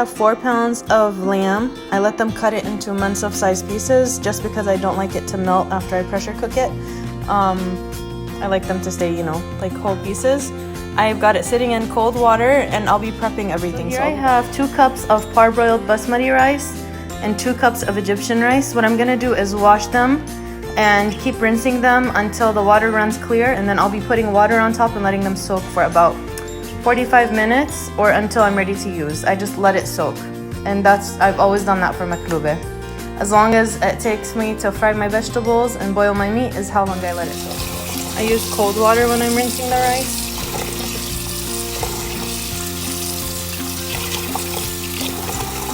have 4 pounds of lamb. I let them cut it into munsup sized pieces just because I don't like it to melt after I pressure cook it. I like them to stay, you know, like whole pieces. I've got it sitting in cold water and I'll be prepping everything. So here I have 2 cups of parboiled basmati rice and 2 cups of Egyptian rice. What I'm gonna do is wash them and keep rinsing them until the water runs clear, and then I'll be putting water on top and letting them soak for about 45 minutes or until I'm ready to use. I just let it soak, and I've always done that for maklouba. As long as it takes me to fry my vegetables and boil my meat is how long I let it soak. I use cold water when I'm rinsing the rice.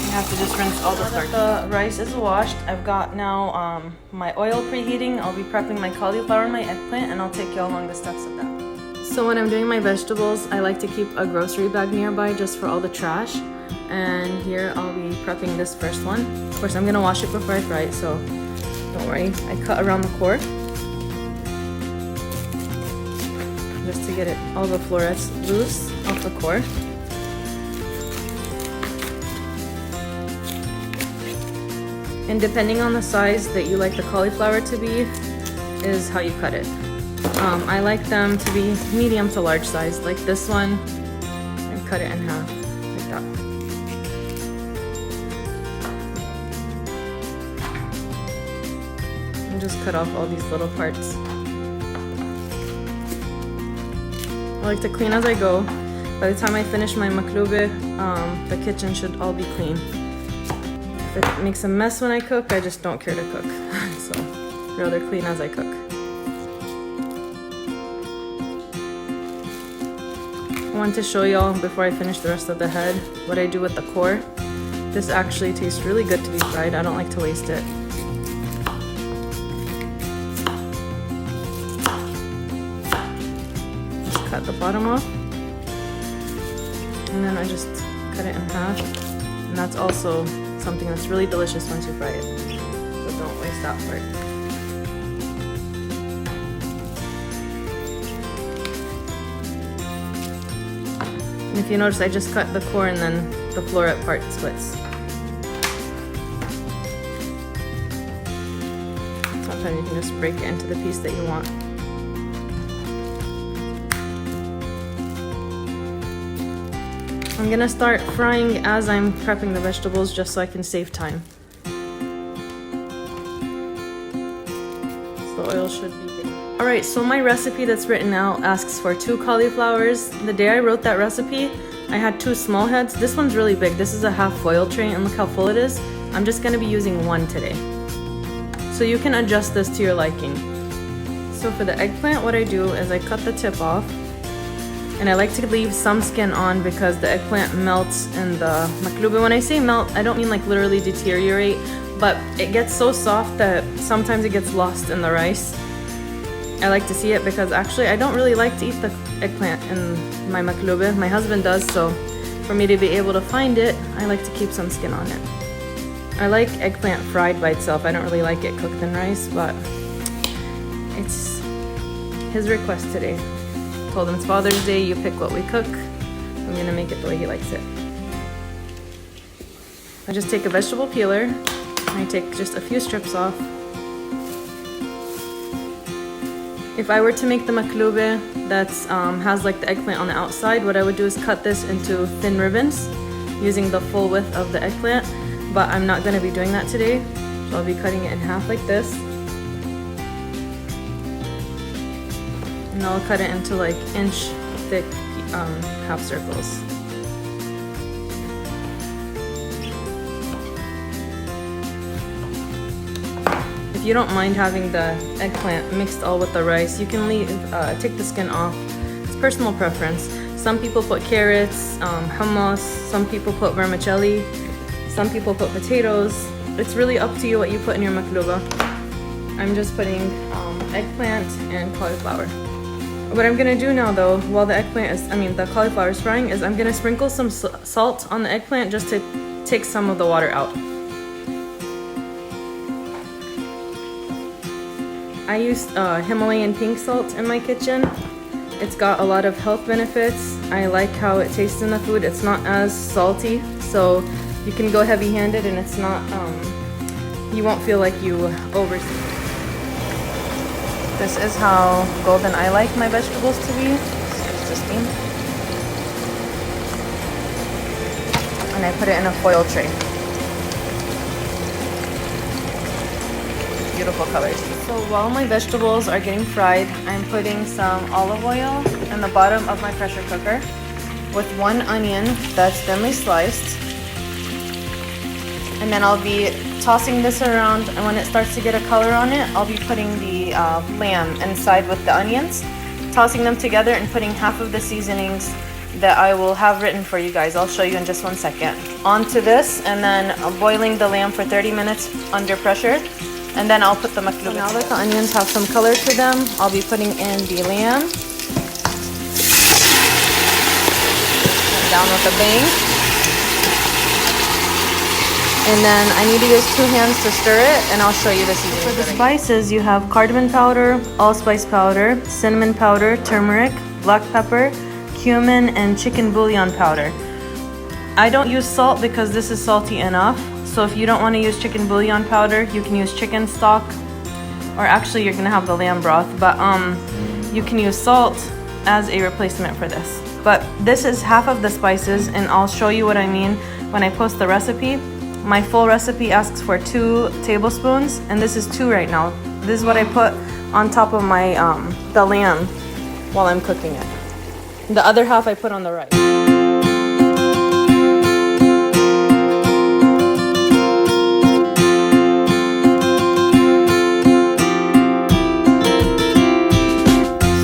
You have to just rinse all the starch. The rice is washed. I've got now my oil preheating. I'll be prepping my cauliflower and my eggplant, and I'll take you along the steps of that. So when I'm doing my vegetables, I like to keep a grocery bag nearby just for all the trash. And here I'll be prepping this first one. Of course, I'm gonna wash it before I fry it, so don't worry. I cut around the core just to get all the florets loose off the core. And depending on the size that you like the cauliflower to be is how you cut it. I like them to be medium to large size, like this one, and cut it in half, like that. And just cut off all these little parts. I like to clean as I go. By the time I finish my maklouba, the kitchen should all be clean. If it makes a mess when I cook, I just don't care to cook. So, rather clean as I cook. I want to show y'all before I finish the rest of the head what I do with the core. This actually tastes really good to be fried. I don't like to waste it. Just cut the bottom off. And then I just cut it in half. And that's also something that's really delicious once you fry it. So don't waste that part. And if you notice, I just cut the core and then the floret part splits. Sometimes you can just break it into the piece that you want. I'm gonna start frying as I'm prepping the vegetables just so I can save time. So the oil should be good. Alright, so my recipe that's written out asks for 2 cauliflowers. The day I wrote that recipe, I had 2 small heads. This one's really big. This is a half foil tray, and look how full it is. I'm just gonna be using 1 today. So you can adjust this to your liking. So for the eggplant, what I do is I cut the tip off. And I like to leave some skin on because the eggplant melts in the maklouba. When I say melt, I don't mean like literally deteriorate, but it gets so soft that sometimes it gets lost in the rice. I like to see it because actually I don't really like to eat the eggplant in my maklouba. My husband does, so for me to be able to find it, I like to keep some skin on it. I like eggplant fried by itself. I don't really like it cooked in rice, but it's his request today. Told him it's Father's Day, you pick what we cook. I'm gonna make it the way he likes it. I just take a vegetable peeler and I take just a few strips off. If I were to make the maklouba that has like the eggplant on the outside, what I would do is cut this into thin ribbons using the full width of the eggplant, but I'm not gonna be doing that today. So I'll be cutting it in half like this. And I'll cut it into like inch thick half circles. If you don't mind having the eggplant mixed all with the rice, you can take the skin off. It's personal preference. Some people put carrots, hummus, some people put vermicelli, some people put potatoes. It's really up to you what you put in your maklouba. I'm just putting eggplant and cauliflower. What I'm gonna do now though, while the cauliflower is frying, is I'm gonna sprinkle some salt on the eggplant just to take some of the water out. I use Himalayan pink salt in my kitchen. It's got a lot of health benefits. I like how it tastes in the food. It's not as salty, so you can go heavy-handed and it's not, you won't feel like you overseason. This is how golden I like my vegetables to be. Just to steam. And I put it in a foil tray. Beautiful colors. So while my vegetables are getting fried, I'm putting some olive oil in the bottom of my pressure cooker with 1 onion that's thinly sliced. And then I'll be tossing this around, and when it starts to get a color on it, I'll be putting the lamb inside with the onions, tossing them together and putting half of the seasonings that I will have written for you guys. I'll show you in just 1 second. Onto this, and then boiling the lamb for 30 minutes under pressure, and then I'll put the maklouba. So now that the onions have some color to them, I'll be putting in the lamb. Down with a bang. And then I need to use 2 hands to stir it, and I'll show you the seasoning. For the spices, you have cardamom powder, allspice powder, cinnamon powder, turmeric, black pepper, cumin, and chicken bouillon powder. I don't use salt because this is salty enough. So if you don't want to use chicken bouillon powder, you can use chicken stock, or actually you're gonna have the lamb broth, but you can use salt as a replacement for this. But this is half of the spices, and I'll show you what I mean when I post the recipe. My full recipe asks for 2 tablespoons, and this is 2 right now. This is what I put on top of my the lamb while I'm cooking it. The other half I put on the rice.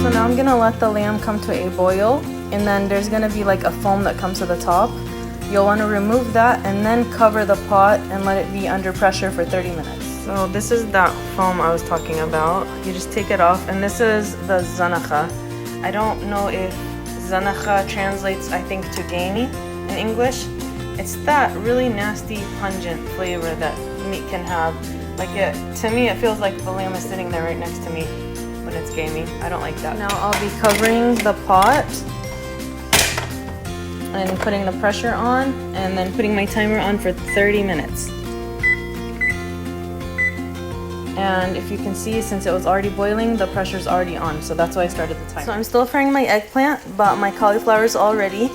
So now I'm gonna let the lamb come to a boil, and then there's gonna be like a foam that comes to the top. You'll want to remove that and then cover the pot and let it be under pressure for 30 minutes. So this is that foam I was talking about. You just take it off, and this is the zanacha. I don't know if zanacha translates, I think, to gamey in English. It's that really nasty, pungent flavor that meat can have. Like to me, it feels like the lamb is sitting there right next to me when it's gamey. I don't like that. Now I'll be covering the pot and putting the pressure on, and then putting my timer on for 30 minutes. And if you can see, since it was already boiling, the pressure's already on, so that's why I started the timer. So I'm still frying my eggplant, but my cauliflower is all ready.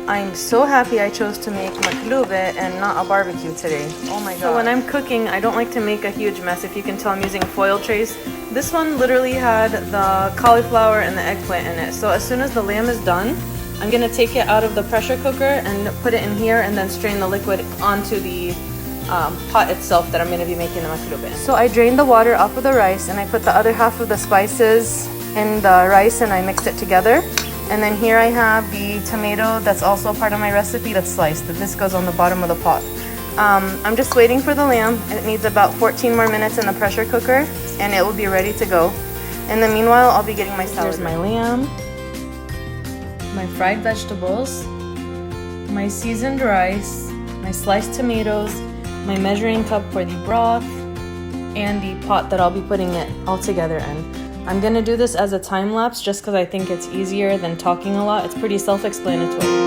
I'm so happy I chose to make maklouba and not a barbecue today. Oh my god. So when I'm cooking, I don't like to make a huge mess. If you can tell, I'm using foil trays. This one literally had the cauliflower and the eggplant in it. So as soon as the lamb is done, I'm gonna take it out of the pressure cooker and put it in here, and then strain the liquid onto the pot itself that I'm gonna be making the maklouba in. So I drained the water off of the rice, and I put the other half of the spices in the rice, and I mixed it together. And then here I have the tomato that's also part of my recipe that's sliced. This goes on the bottom of the pot. I'm just waiting for the lamb. It needs about 14 more minutes in the pressure cooker, and it will be ready to go. In the meanwhile, I'll be getting my salad. Here's my lamb, my fried vegetables, my seasoned rice, my sliced tomatoes, my measuring cup for the broth, and the pot that I'll be putting it all together in. I'm gonna do this as a time lapse just because I think it's easier than talking a lot. It's pretty self-explanatory.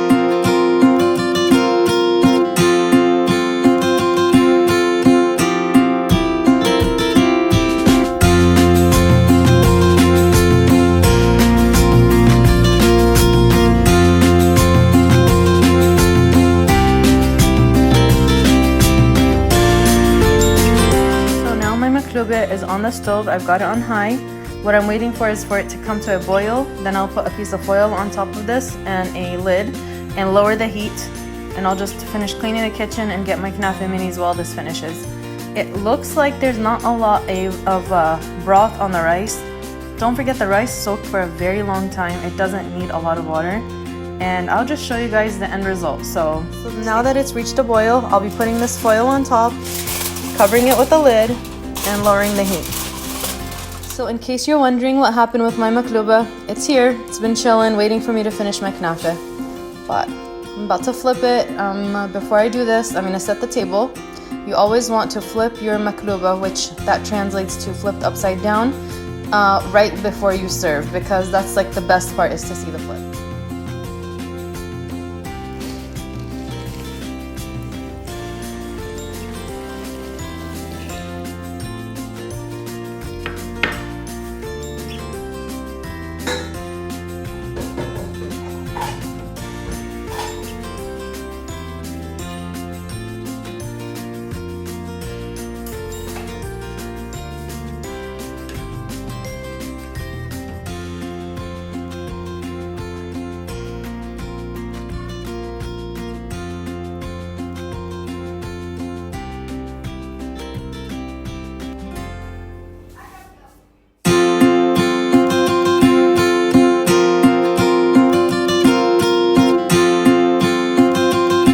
Is on the stove. I've got it on high. What I'm waiting for is for it to come to a boil. Then I'll put a piece of foil on top of this and a lid and lower the heat. And I'll just finish cleaning the kitchen and get my knafe minis while this finishes. It looks like there's not a lot of broth on the rice. Don't forget the rice soaked for a very long time. It doesn't need a lot of water. And I'll just show you guys the end result. So now that it's reached a boil, I'll be putting this foil on top, covering it with a lid, and lowering the heat. So in case you're wondering what happened with my maklouba, it's here. It's been chilling, waiting for me to finish my knafe. But I'm about to flip it. Before I do this, I'm gonna set the table. You always want to flip your maklouba, which that translates to flipped upside down. right before you serve, because that's like the best part, is to see the flip.